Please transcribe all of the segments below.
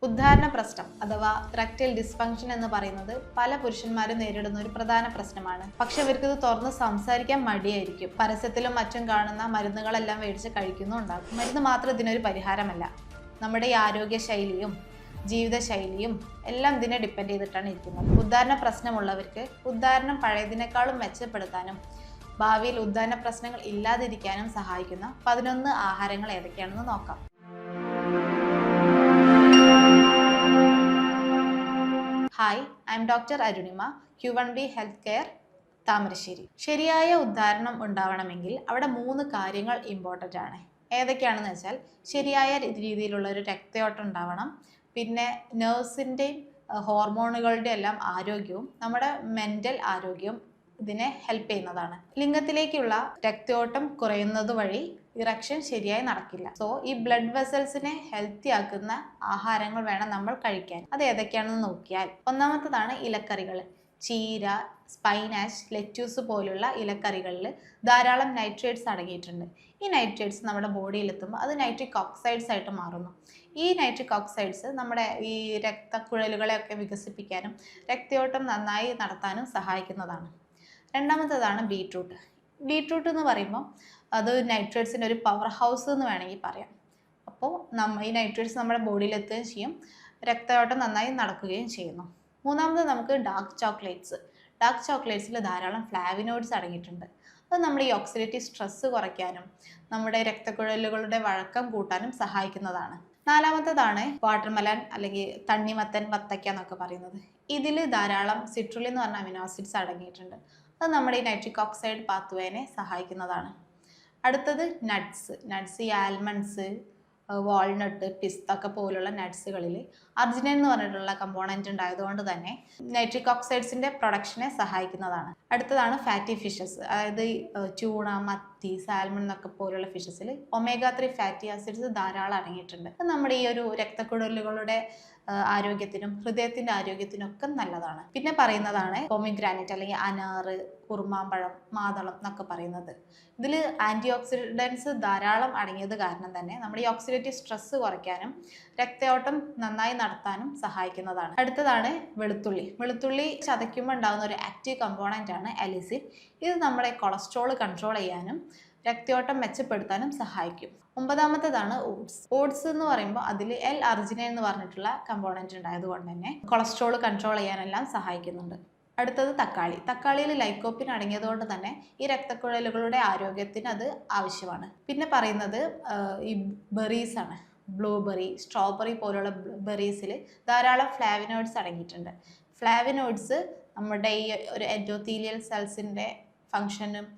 ഉദ്ധാരണ പ്രശ്നം അഥവാ erectile dysfunction എന്ന് പറയുന്നത് പല പുരുഷന്മാരും നേരിടുന്ന ഒരു പ്രധാന പ്രശ്നമാണ്. പക്ഷെ ഇവർക്കിത് തുറന്ന് സംസാരിക്കാൻ മടിയായിരിക്കും. പരസ്യത്തിലും മറ്റും കാണുന്ന മരുന്നുകളെല്ലാം മേടിച്ച് കഴിക്കുന്നുണ്ടാകും. മരുന്ന് മാത്രം ഇതിനൊരു പരിഹാരമല്ല. നമ്മുടെ ഈ ആരോഗ്യശൈലിയും ജീവിതശൈലിയും എല്ലാം ഇതിനെ ഡിപ്പെൻഡ് ചെയ്തിട്ടാണ് ഇരിക്കുന്നത്. ഉദ്ധാരണ പ്രശ്നമുള്ളവർക്ക് ഉദ്ധാരണം പഴയതിനേക്കാളും മെച്ചപ്പെടുത്താനും ഭാവിയിൽ ഉദ്ധാരണ പ്രശ്നങ്ങൾ ഇല്ലാതിരിക്കാനും സഹായിക്കുന്ന 11 ആഹാരങ്ങൾ ഏതൊക്കെയാണെന്ന് നോക്കാം. Hi, I M doctor Arunima, Q1B health care, Thamarassery. ശരിയായ ഉദ്ധാരണം ഉണ്ടാവണമെങ്കിൽ അവിടെ 3 കാര്യങ്ങൾ ഇമ്പോർട്ടൻ്റ് ആണ്. ഏതൊക്കെയാണെന്ന് വെച്ചാൽ, ശരിയായ രീതിയിലുള്ള ഒരു രക്തയോട്ടം ഉണ്ടാവണം, പിന്നെ നെർവ്സിൻ്റെയും ഹോർമോണുകളുടെ എല്ലാം ആരോഗ്യവും നമ്മുടെ മെൻ്റൽ ആരോഗ്യവും ഇതിനെ ഹെൽപ്പ് ചെയ്യുന്നതാണ്. ലിംഗത്തിലേക്കുള്ള രക്തയോട്ടം കുറയുന്നത് വഴി ഇറക്ഷൻ ശരിയായി നടക്കില്ല. സോ ഈ ബ്ലഡ് വെസൽസിനെ ഹെൽത്തി ആക്കുന്ന ആഹാരങ്ങൾ വേണം നമ്മൾ കഴിക്കാൻ. അത് ഏതൊക്കെയാണെന്ന് നോക്കിയാൽ, ഒന്നാമത്തതാണ് ഇലക്കറികൾ. ചീര, സ്പൈനാച്ച്, ലെറ്റ്യൂസ് പോലുള്ള ഇലക്കറികളിൽ ധാരാളം നൈട്രേറ്റ്സ് അടങ്ങിയിട്ടുണ്ട്. ഈ നൈട്രേറ്റ്സ് നമ്മുടെ ബോഡിയിലെത്തുമ്പോൾ അത് നൈട്രിക് ഓക്സൈഡ്സ് ആയിട്ട് മാറുന്നു. ഈ നൈട്രിക് ഓക്സൈഡ്സ് നമ്മുടെ ഈ രക്തക്കുഴലുകളെയൊക്കെ വികസിപ്പിക്കാനും രക്തയോട്ടം നന്നായി നടത്താനും സഹായിക്കുന്നതാണ്. രണ്ടാമത്തേതാണ് ബീട്രൂട്ട്. ബീട്രൂട്ട് എന്ന് പറയുമ്പോൾ അത് നൈട്രേറ്റ്സിൻ്റെ ഒരു പവർ ഹൗസ് എന്ന് വേണമെങ്കിൽ പറയാം. അപ്പോൾ ഈ നൈട്രേറ്റ്സ് നമ്മുടെ ബോഡിയിൽ എത്തുകയും ചെയ്യും, രക്തയോട്ടം നന്നായി നടക്കുകയും ചെയ്യുന്നു. മൂന്നാമത് നമുക്ക് ഡാർക്ക് ചോക്ലേറ്റ്സ്. ഡാർക്ക് ചോക്ലേറ്റ്സിൽ ധാരാളം ഫ്ലാവിനോയിഡ്സ് അടങ്ങിയിട്ടുണ്ട്. അത് നമ്മുടെ ഈ ഓക്സിഡേറ്റീവ് സ്ട്രെസ്സ് കുറയ്ക്കാനും നമ്മുടെ രക്തക്കുഴലുകളുടെ വഴക്കം കൂട്ടാനും സഹായിക്കുന്നതാണ്. നാലാമത്തേതാണ് വാട്ടർമെലൺ അല്ലെങ്കിൽ തണ്ണിമത്തൻ, വത്തക്ക എന്നൊക്കെ പറയുന്നത്. ഇതിൽ ധാരാളം സിട്രുലിൻ എന്ന് പറഞ്ഞ അമിനോ ആസിഡ്സ് അടങ്ങിയിട്ടുണ്ട്. അത് നമ്മുടെ ഈ നൈട്രിക് ഓക്സൈഡ് പാത്വേനെ സഹായിക്കുന്നതാണ്. അടുത്തത് നട്ട്സ് ഈ ആൽമണ്ട്സ്, വാൾനട്ട്, പിസ്ത ഒക്കെ പോലുള്ള നട്ട്സുകളിൽ അർജിനൈൻ എന്ന് പറഞ്ഞിട്ടുള്ള കമ്പോണൻറ്റ് ഉണ്ടായതുകൊണ്ട് തന്നെ നൈട്രിക് ഓക്സൈഡ്സിൻ്റെ പ്രൊഡക്ഷനെ സഹായിക്കുന്നതാണ്. അടുത്തതാണ് ഫാറ്റി ഫിഷസ്. അതായത് ചൂണ, മത്തി, സാൽമൺ എന്നൊക്കെ പോലുള്ള ഫിഷസിൽ ഒമേഗ 3 ഫാറ്റി ആസിഡ്സ് ധാരാളം അടങ്ങിയിട്ടുണ്ട്. അത് നമ്മുടെ ഈ ഒരു രക്തക്കുഴലുകളുടെ ആരോഗ്യത്തിനും ഹൃദയത്തിൻ്റെ ആരോഗ്യത്തിനും ഒക്കെ നല്ലതാണ്. പിന്നെ പറയുന്നതാണ് പോമിഗ്രാനൈറ്റ് അല്ലെങ്കിൽ അനാറ്, കുറുമാമ്പഴം, മാതളം എന്നൊക്കെ പറയുന്നത്. ഇതിൽ ആൻറ്റി ഓക്സിഡൻസ് ധാരാളം അടങ്ങിയത് കാരണം തന്നെ നമ്മുടെ ഈ ഓക്സിഡേറ്റീവ് സ്ട്രെസ്സ് കുറയ്ക്കാനും രക്തയോട്ടം നന്നായി നടത്താനും സഹായിക്കുന്നതാണ്. അടുത്തതാണ് വെളുത്തുള്ളി ചതയ്ക്കുമ്പോൾ ഉണ്ടാകുന്ന ഒരു ആക്റ്റീവ് കമ്പോണൻ്റ് ആണ് അലിസിൻ. ഇത് നമ്മുടെ കൊളസ്ട്രോൾ കൺട്രോൾ ചെയ്യാനും രക്തയോട്ടം മെച്ചപ്പെടുത്താനും സഹായിക്കും. 9ാമത്തേതാണ് ഓട്സ് എന്ന് പറയുമ്പോൾ അതിൽ L-അർജിനൈൻ എന്ന് പറഞ്ഞിട്ടുള്ള കമ്പോണൻറ്റ് ഉണ്ടായതുകൊണ്ട് തന്നെ കൊളസ്ട്രോൾ കൺട്രോൾ ചെയ്യാനെല്ലാം സഹായിക്കുന്നുണ്ട്. അടുത്തത് തക്കാളിയിൽ ലൈക്കോപ്പിൻ അടങ്ങിയതുകൊണ്ട് തന്നെ ഈ രക്തക്കുഴലുകളുടെ ആരോഗ്യത്തിന് അത് ആവശ്യമാണ്. പിന്നെ പറയുന്നത് ഈ ബെറീസ് ആണ്. ബ്ലൂബെറി, സ്ട്രോബെറി പോലുള്ള ബെറീസിൽ ധാരാളം ഫ്ലാവിനോയിഡ്സ് അടങ്ങിയിട്ടുണ്ട്. ഫ്ലാവിനോയിഡ്സ് നമ്മുടെ ഈ ഒരു എൻഡോത്തീലിയൽ സെൽസിൻ്റെ ഫങ്ഷനും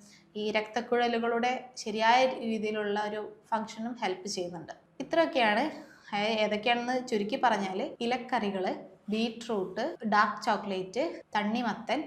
ഈ രക്തക്കുഴലുകളുടെ ശരിയായ രീതിയിലുള്ള ഒരു ഫങ്ഷനും ഹെൽപ്പ് ചെയ്യുന്നുണ്ട്. ഇത്രയൊക്കെയാണ്. ഏതൊക്കെയാണെന്ന് ചുരുക്കി പറഞ്ഞാൽ, ഇലക്കറികൾ, ബീട്രൂട്ട്, ഡാർക്ക് ചോക്ലേറ്റ്, തണ്ണിമത്തൻ,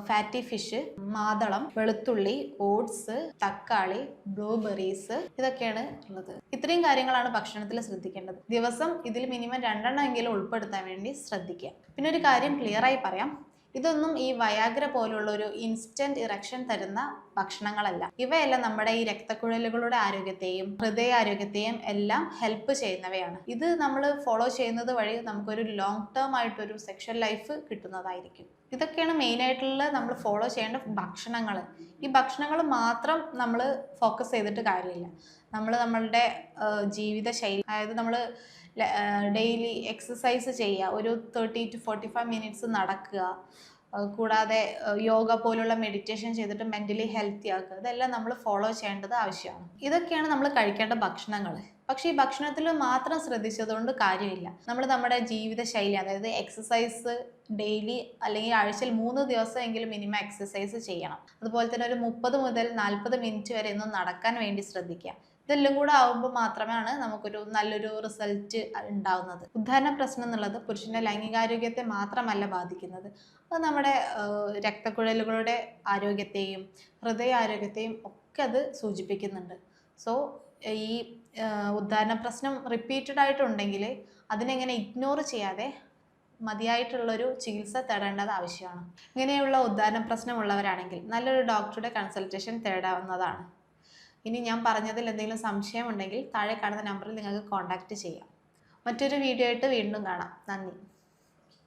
ഫാറ്റി ഫിഷ്, മാതളം, വെളുത്തുള്ളി, ഓട്സ്, തക്കാളി, ബ്ലൂബെറീസ്, ഇതൊക്കെയാണ് ഉള്ളത്. ഇത്രയും കാര്യങ്ങളാണ് ഭക്ഷണത്തിൽ ശ്രദ്ധിക്കേണ്ടത്. ദിവസം ഇതിൽ മിനിമം 2 എണ്ണമെങ്കിലും ഉൾപ്പെടുത്താൻ വേണ്ടി ശ്രദ്ധിക്കുക. പിന്നെ ഒരു കാര്യം ക്ലിയറായി പറയാം, ഇതൊന്നും ഈ വയാഗ്ര പോലുള്ള ഒരു ഇൻസ്റ്റന്റ് ഇറക്ഷൻ തരുന്ന ഭക്ഷണങ്ങളല്ല. ഇവയെല്ലാം നമ്മുടെ ഈ രക്തക്കുഴലുകളുടെ ആരോഗ്യത്തെയും ഹൃദയാരോഗ്യത്തെയും എല്ലാം ഹെൽപ്പ് ചെയ്യുന്നവയാണ്. ഇത് നമ്മൾ ഫോളോ ചെയ്യുന്നത് വഴി നമുക്കൊരു ലോങ് ടേം ആയിട്ടൊരു സെക്ഷൽ ലൈഫ് കിട്ടുന്നതായിരിക്കും. ഇതൊക്കെയാണ് മെയിനായിട്ടുള്ള നമ്മൾ ഫോളോ ചെയ്യേണ്ട ഭക്ഷണങ്ങൾ. ഈ ഭക്ഷണങ്ങൾ മാത്രം നമ്മൾ ഫോക്കസ് ചെയ്തിട്ട് കാര്യമില്ല. നമ്മളുടെ ജീവിതശൈലി, അതായത് നമ്മൾ ഡെയിലി എക്സസൈസ് ചെയ്യുക, ഒരു 30 to 45 മിനിറ്റ്സ് നടക്കുക, കൂടാതെ യോഗ പോലുള്ള മെഡിറ്റേഷൻ ചെയ്തിട്ട് മെൻ്റലി ഹെൽത്തി ആക്കുക, ഇതെല്ലാം നമ്മൾ ഫോളോ ചെയ്യേണ്ടത് ആവശ്യമാണ്. ഇതൊക്കെയാണ് നമ്മൾ കഴിക്കേണ്ട ഭക്ഷണങ്ങൾ. പക്ഷേ ഈ ഭക്ഷണത്തിൽ മാത്രം ശ്രദ്ധിച്ചതുകൊണ്ട് കാര്യമില്ല. നമ്മുടെ ജീവിതശൈലി, അതായത് എക്സസൈസ് ഡെയിലി അല്ലെങ്കിൽ ആഴ്ചയിൽ 3 ദിവസമെങ്കിലും മിനിമം എക്സസൈസ് ചെയ്യണം. അതുപോലെ തന്നെ ഒരു 30 മുതൽ 40 മിനിറ്റ് വരെ ഒന്നും നടക്കാൻ വേണ്ടി ശ്രദ്ധിക്കുക. ഇതെല്ലാം കൂടെ ആവുമ്പോൾ മാത്രമാണ് നമുക്കൊരു നല്ലൊരു റിസൾട്ട് ഉണ്ടാവുന്നത്. ഉദ്ധാരണ പ്രശ്നം എന്നുള്ളത് പുരുഷൻ്റെ ലൈംഗികാരോഗ്യത്തെ മാത്രമല്ല ബാധിക്കുന്നത്, അത് നമ്മുടെ രക്തക്കുഴലുകളുടെ ആരോഗ്യത്തെയും ഹൃദയാരോഗ്യത്തെയും ഒക്കെ അത് സൂചിപ്പിക്കുന്നുണ്ട്. സോ ഈ ഉദ്ധാരണ പ്രശ്നം റിപ്പീറ്റഡ് ആയിട്ടുണ്ടെങ്കിൽ അതിനെങ്ങനെ ഇഗ്നോർ ചെയ്യാതെ മതിയായിട്ടുള്ളൊരു ചികിത്സ തേടേണ്ടത് ആവശ്യമാണ്. ഇങ്ങനെയുള്ള ഉദ്ധാരണ പ്രശ്നമുള്ളവരാണെങ്കിൽ നല്ലൊരു ഡോക്ടറുടെ കൺസൾട്ടേഷൻ തേടാവുന്നതാണ്. ഇനി ഞാൻ പറഞ്ഞതിൽ എന്തെങ്കിലും സംശയമുണ്ടെങ്കിൽ താഴെ കാണുന്ന നമ്പറിൽ നിങ്ങൾക്ക് കോൺടാക്റ്റ് ചെയ്യാം. മറ്റൊരു വീഡിയോ ആയിട്ട് വീണ്ടും കാണാം. നന്ദി.